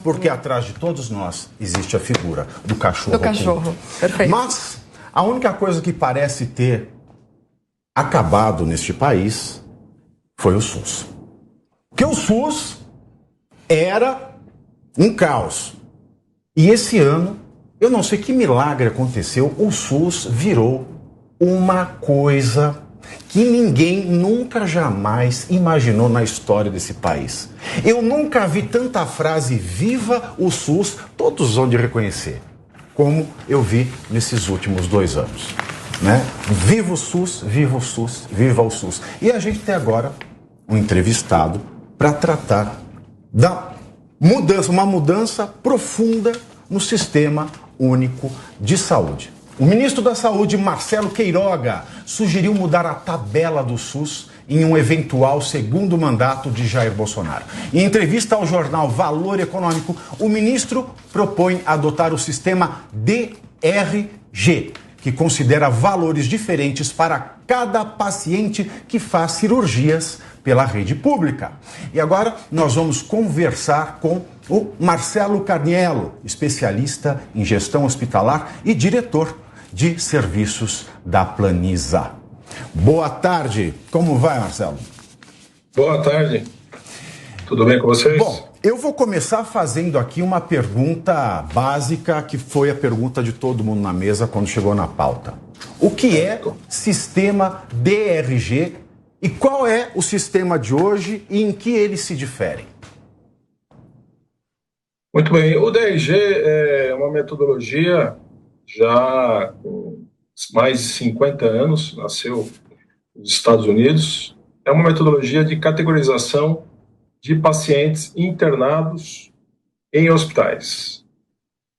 Porque atrás de todos nós existe a figura do cachorro. Do cachorro, perfeito. Mas a única coisa que parece ter acabado neste país foi o SUS. Porque o SUS era um caos. E esse ano, eu não sei que milagre aconteceu, o SUS virou uma coisa que ninguém nunca jamais imaginou na história desse país. Eu nunca vi tanta frase "viva o SUS", todos vão de reconhecer, como eu vi nesses últimos 2 anos. Né? Viva o SUS, viva o SUS, viva o SUS. E a gente tem agora um entrevistado para tratar da mudança, uma mudança profunda no Sistema Único de Saúde. O ministro da Saúde, Marcelo Queiroga, sugeriu mudar a tabela do SUS em um eventual segundo mandato de Jair Bolsonaro. Em entrevista ao jornal Valor Econômico, o ministro propõe adotar o sistema DRG, que considera valores diferentes para cada paciente que faz cirurgias pela rede pública. E agora nós vamos conversar com o Marcelo Carniello, especialista em gestão hospitalar e diretor de serviços da Planisa. Boa tarde, como vai, Marcelo? Boa tarde, tudo bem com vocês? Bom, eu vou começar fazendo aqui uma pergunta básica, que foi a pergunta de todo mundo na mesa quando chegou na pauta. O que é sistema DRG e qual é o sistema de hoje e em que eles se diferem? Muito bem, o DRG é uma metodologia já com mais de 50 anos, nasceu nos Estados Unidos. É uma metodologia de categorização de pacientes internados em hospitais,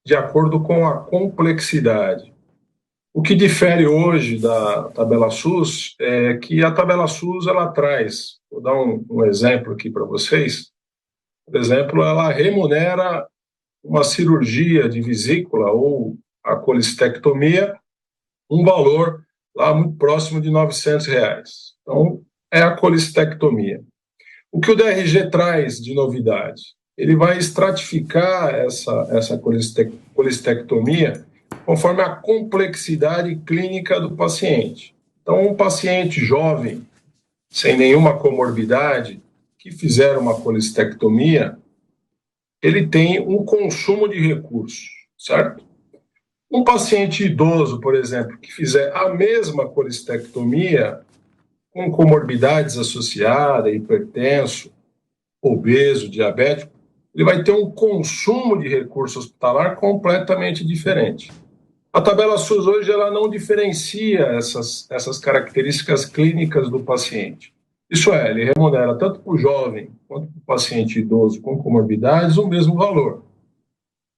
de acordo com a complexidade. O que difere hoje da tabela SUS é que a tabela SUS ela traz, vou dar um exemplo aqui para vocês, por exemplo, ela remunera uma cirurgia de vesícula ou a colistectomia, um valor lá muito próximo de R$900. Então, é a colistectomia. O que o DRG traz de novidade? Ele vai estratificar essa colistectomia conforme a complexidade clínica do paciente. Então, um paciente jovem, sem nenhuma comorbidade, que fizer uma colistectomia, ele tem um consumo de recursos, certo? Um paciente idoso, por exemplo, que fizer a mesma colistectomia, com comorbidades associadas, hipertenso, obeso, diabético, ele vai ter um consumo de recurso hospitalar completamente diferente. A tabela SUS hoje ela não diferencia essas características clínicas do paciente. Isso é, ele remunera tanto para o jovem quanto para o paciente idoso com comorbidades o mesmo valor.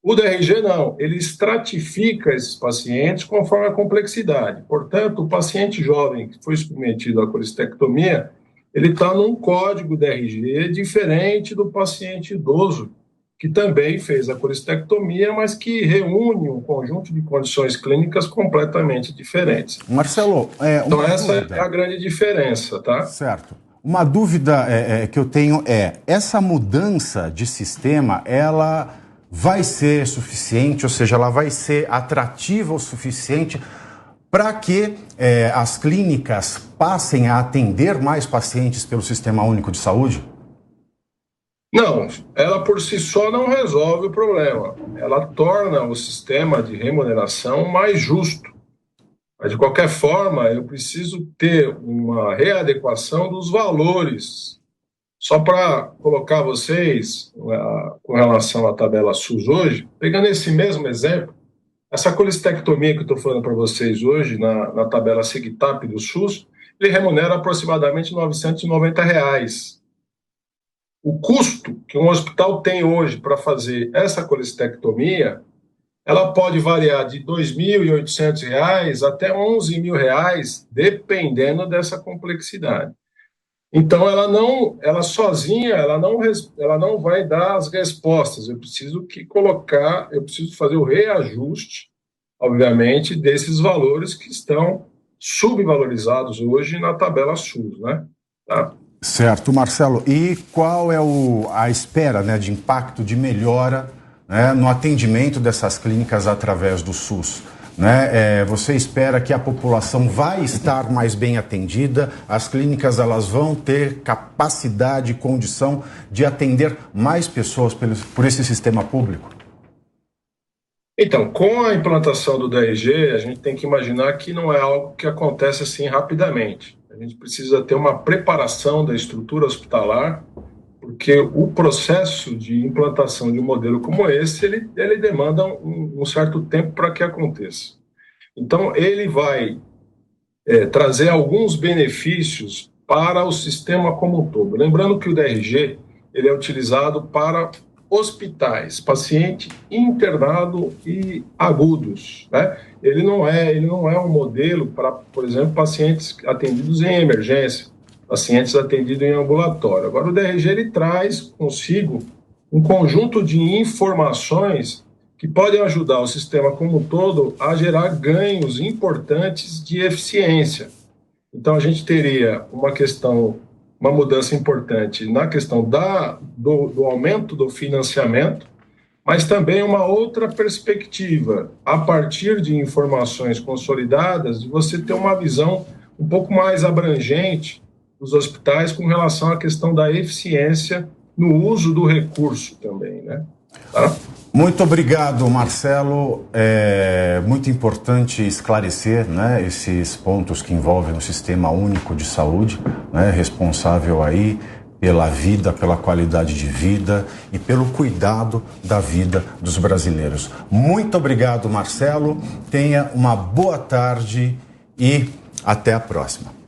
O DRG não, ele estratifica esses pacientes conforme a complexidade. Portanto, o paciente jovem que foi submetido à colistectomia, ele está num código DRG diferente do paciente idoso, que também fez a colistectomia, mas que reúne um conjunto de condições clínicas completamente diferentes. Marcelo, então essa é a grande diferença, tá? Certo. Uma dúvida que eu tenho é, essa mudança de sistema, ela vai ser suficiente, ou seja, ela vai ser atrativa o suficiente para que as clínicas passem a atender mais pacientes pelo Sistema Único de Saúde? Não, ela por si só não resolve o problema. Ela torna o sistema de remuneração mais justo. Mas, de qualquer forma, eu preciso ter uma readequação dos valores. Só para colocar vocês com relação à tabela SUS hoje, pegando esse mesmo exemplo, essa colistectomia que eu estou falando para vocês hoje, na tabela SIGTAP do SUS, ele remunera aproximadamente R$990. O custo que um hospital tem hoje para fazer essa colistectomia, ela pode variar de R$2.800 até R$11.000, dependendo dessa complexidade. Então, ela sozinha, ela não vai dar as respostas. Eu preciso fazer o reajuste, obviamente, desses valores que estão subvalorizados hoje na tabela SUS, né? Tá? Certo, Marcelo. E qual é a espera, né, de impacto, de melhora, né, no atendimento dessas clínicas através do SUS? Né? Você espera que a população vai estar mais bem atendida, as clínicas elas vão ter capacidade e condição de atender mais pessoas por esse sistema público? Então, com a implantação do DRG, a gente tem que imaginar que não é algo que acontece assim rapidamente. A gente precisa ter uma preparação da estrutura hospitalar, porque o processo de implantação de um modelo como esse, ele demanda um certo tempo para que aconteça. Então, ele vai trazer alguns benefícios para o sistema como um todo. Lembrando que o DRG ele é utilizado para hospitais, paciente internado e agudos, né? Ele não é um modelo para, por exemplo, pacientes atendidos em emergência, pacientes atendidos em ambulatório. Agora, o DRG ele traz consigo um conjunto de informações que podem ajudar o sistema como um todo a gerar ganhos importantes de eficiência. Então, a gente teria uma mudança importante na questão do aumento do financiamento, mas também uma outra perspectiva, a partir de informações consolidadas, de você ter uma visão um pouco mais abrangente dos hospitais com relação à questão da eficiência no uso do recurso também, né? Tá? Muito obrigado, Marcelo. É muito importante esclarecer, né, esses pontos que envolvem o Sistema Único de Saúde, né, responsável aí pela vida, pela qualidade de vida e pelo cuidado da vida dos brasileiros. Muito obrigado, Marcelo. Tenha uma boa tarde e até a próxima.